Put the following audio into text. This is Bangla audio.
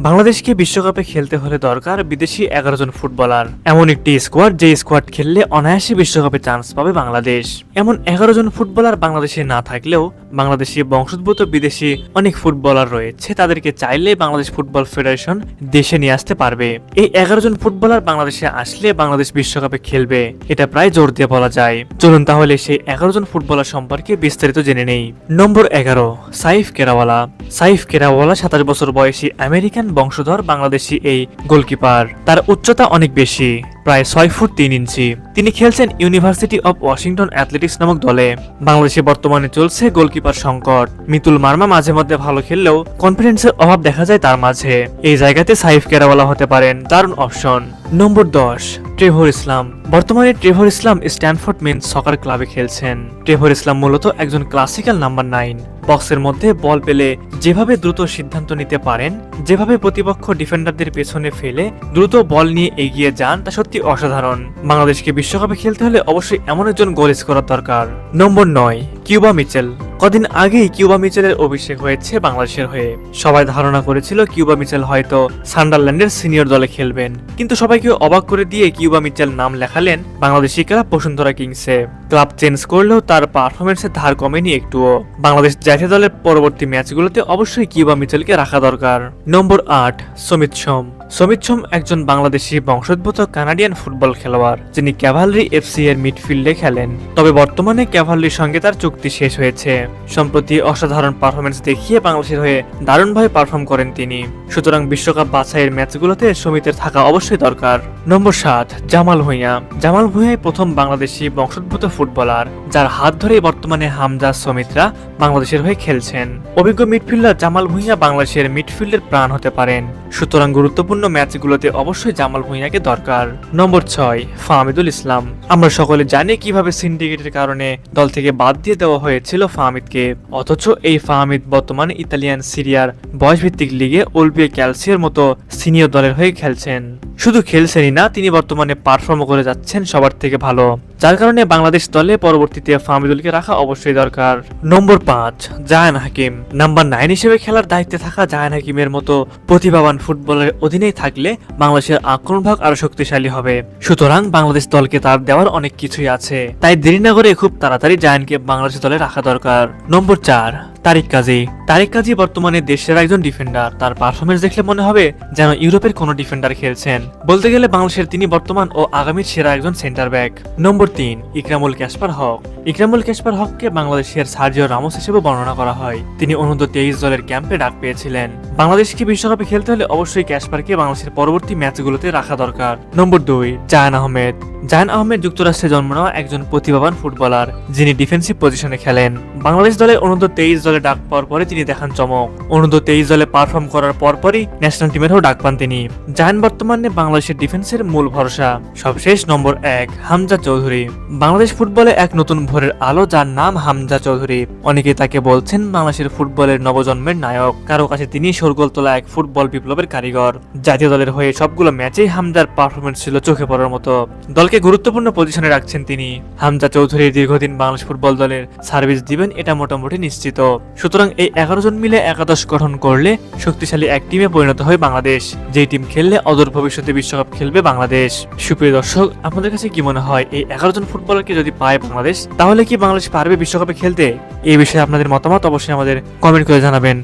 বাংলাদেশকে বিশ্বকাপে খেলতে হলে দরকার বিদেশি 11 জন ফুটবলার। এমন একটি স্কোয়াড যে স্কোয়াড খেললে অনায়াসে বিশ্বকাপে চান্স পাবে বাংলাদেশ। এমন 11 জন ফুটবলার বাংলাদেশে না থাকলেও বাংলাদেশি বংশোদ্ভূত বিদেশি অনেক ফুটবলার রয়েছে, তাদেরকে চাইলে বাংলাদেশ ফুটবল ফেডারেশন দেশে নিয়ে আসতে পারবে। এই 11 জন ফুটবলার বাংলাদেশে আসলে বাংলাদেশ বিশ্বকাপে খেলবে, এটা প্রায় জোর দিয়ে বলা যায়। চলুন তাহলে সেই 11 জন ফুটবলার সম্পর্কে বিস্তারিত জেনে নেই। নম্বর 11, সাইফ কেরাওয়ালা। সাইফ কেরাওয়ালা 27 বছর বয়সী আমেরিকান বংশধর বাংলাদেশি এই গোলকিপার। তার উচ্চতা অনেক বেশি, প্রায় 6 ফুট 3 ইঞ্চি। তিনি খেলছেন ইউনিভার্সিটি অব ওয়াশিংটন অ্যাথলেটিক্স নামক দলে। বাংলাদেশে বর্তমানে চলছে গোলকিপার সংকট। মিতুল মার্মা মাঝে মধ্যে ভালো খেললেও কনফিডেন্সের অভাব দেখা যায় তার মাঝে। এই জায়গাতে সাইফ কেরাওয়ালা হতে পারেন দারুণ অপশন। নম্বর 10, ট্রেভর ইসলাম। বর্তমানে ট্রেভর ইসলাম স্ট্যানফোর্ড মেন্স সকার ক্লাবে খেলছেন। ট্রেভর ইসলাম মূলত একজন ক্লাসিক্যাল নাম্বার 9। বক্সের মধ্যে বল পেলে যেভাবে দ্রুত সিদ্ধান্ত নিতে পারেন, যেভাবে প্রতিপক্ষ ডিফেন্ডারদের পেছনে ফেলে দ্রুত বল নিয়ে এগিয়ে যান, তা সত্যি অসাধারণ। বাংলাদেশকে বিশ্বকাপে খেলতে হলে অবশ্যই এমন একজন গোল স্কোরার দরকার। নম্বর 9, কিউবা মিচেল। কদিন আগেই কিউবা মিচেলের অভিষেক হয়েছে বাংলাদেশের হয়ে। সবাই ধারণা করেছিল কিউবা মিচেল হয়তো সান্ডারল্যান্ডের সিনিয়র দলে খেলবেন, কিন্তু সবাইকে অবাক করে দিয়ে কিউবা মিচেল নাম লেখালেন বাংলাদেশি ক্লাব বসুন্ধরা কিংসে। ক্লাব চেঞ্জ করলেও তার পারফরমেন্সের ধার কমেনি একটুও। বাংলাদেশ জাতীয় দলের পরবর্তী ম্যাচগুলোতে অবশ্যই কিউবা মিচেলকে রাখা দরকার। নম্বর 8, সমিত সোম। সমিত সোম একজন বাংলাদেশি বংশোদ্ভূত কানাডিয়ান ফুটবল খেলোয়াড়, যিনি ক্যাভালরি এফসি এর মিডফিল্ডে খেলেন। তবে বর্তমানে ক্যাভালরির সঙ্গে তার চুক্তি শেষ হয়েছে। সম্প্রতি অসাধারণ পারফরমেন্স দেখিয়ে বাংলাদেশের হয়ে দারুণভাবে পারফর্ম করেন তিনি। সুতরাং বিশ্বকাপ বাছাইয়ের ম্যাচগুলোতে সমিতের থাকা অবশ্যই দরকার। নম্বর 7, জামাল ভুঁইয়া। জামাল ভুঁইয়া প্রথম বাংলাদেশি বংশোদ্ভূত ফুটবলার, যার হাত ধরেই বর্তমানে হামজা সমিতরা বাংলাদেশের হয়ে খেলছেন। অভিজ্ঞ মিডফিল্ডার জামাল ভুঁইয়া বাংলাদেশের মিডফিল্ডের প্রাণ হতে পারেন। সুতরাং গুরুত্বপূর্ণ ম্যাচগুলোতে অবশ্যই জামাল ভুঁইয়াকে দরকার। নম্বর 6, ফাহমিদুল ইসলাম। আমরা সকলে জানি কিভাবে সিন্ডিকেটের কারণে দল থেকে বাদ দিয়ে দেওয়া হয়েছিল ফাহমিদকে, অথচ এই ফাহমিদ বর্তমানে ইতালিয়ান সিরিয়ার বয়সভিত্তিক লিগে ওলবিয়ে ক্যালসিয়ার মতো সিনিয়র দলের হয়ে খেলছেন। শুধু খেলছেনই না, তিনি বর্তমানে পারফর্ম করে যাচ্ছেন সবার থেকে ভালো, যার কারণে বাংলাদেশ দলে পরবর্তীতে ফাহমিদুলকে রাখা অবশ্যই দরকার। নম্বর 5, জায়ান হাকিম। নাম্বার 9 হিসেবে খেলার দায়িত্বে থাকা জায়ান হাকিমের মতো প্রতিভাবান ফুটবলের অধীনেই থাকলে বাংলাদেশের আক্রমণ ভাগ আরো শক্তিশালী হবে। সুতরাং বাংলাদেশ দলকে তার দেওয়ার অনেক কিছুই আছে, তাই দেরি না করে খুব তাড়াতাড়ি জায়ানকে বাংলাদেশ দলে রাখা দরকার। নম্বর 4, তারিক কাজী। তারিক কাজী বর্তমানে দেশের একজন ডিফেন্ডার। তার পারফরমেন্স দেখলে মনে হবে যেন ইউরোপের কোনো ডিফেন্ডার খেলছেন। বলতে গেলে বাংলাদেশের তিনি বর্তমান ও আগামীর সেরা একজন সেন্টার ব্যাক। নম্বর 3, ইকরামুল ক্যাসপার হক। ইকরামুল ক্যাসপার হককে বাংলাদেশের সার্জিও রামোস হিসেবে বর্ণনা করা হয়। তিনি অনূর্ধ্ব-23 দলের ক্যাম্পে ডাক পেয়েছিলেন। বাংলাদেশকে বিশ্বকাপে খেলতে হলে অবশ্যই ক্যাসপারকে বাংলাদেশের পরবর্তী ম্যাচগুলোতে রাখা দরকার। নম্বর 2, জায়ান আহমেদ। জায়ান আহমেদ যুক্তরাষ্ট্রে জন্ম নেওয়া একজন প্রতিভাবান ফুটবলার, যিনি ডিফেন্সিভ পজিশনে খেলেন। বাংলাদেশ দলের অনূর্ধ্ব-23 দলে ডাক পাওয়ার পরে তিনি দেখান চমক। অনূর্ধ্ব-23 দলে পারফর্ম করার পরপরই ন্যাশনাল টিমেরও ডাক পান তিনি। জায়ান বর্তমানে বাংলাদেশের ডিফেন্সের মূল ভরসা। সবশেষ নম্বর 1, হামজা চৌধুরী। বাংলাদেশ ফুটবলে এক নতুন ভোরের আলো, যার নাম হামজা চৌধুরী। অনেকে তাকে বলছেন বাংলাদেশের ফুটবলের নবজন্মের নায়ক, কারো কাছে তিনি শোরগোল তোলা এক ফুটবল বিপ্লবের কারিগর। জাতীয় দলের হয়ে সবগুলো ম্যাচেই হামজার পারফরমেন্স ছিল চোখে পড়ার মতো। দলকে গুরুত্বপূর্ণ পজিশনে রাখছেন তিনি। হামজা চৌধুরী দীর্ঘদিন বাংলাদেশ ফুটবল দলের সার্ভিস দিবেন, এটা মোটামুটি নিশ্চিত। সুতরাং এই 11 জন মিলে একাদশ গঠন করলে শক্তিশালী এক টিমে পরিণত হয় বাংলাদেশ, যেই টিম খেললে অদূর ভবিষ্যতে বিশ্বকাপ খেলবে বাংলাদেশ। সুপ্রিয় দর্শক, আপনাদের কাছে কি মনে হয় এই 11 জন ফুটবলারকে যদি পায় বাংলাদেশ, তাহলে কি বাংলাদেশ পারবে বিশ্বকাপে খেলতে? এই বিষয়ে আপনাদের মতামত অবশ্যই আমাদের কমেন্ট করে জানাবেন।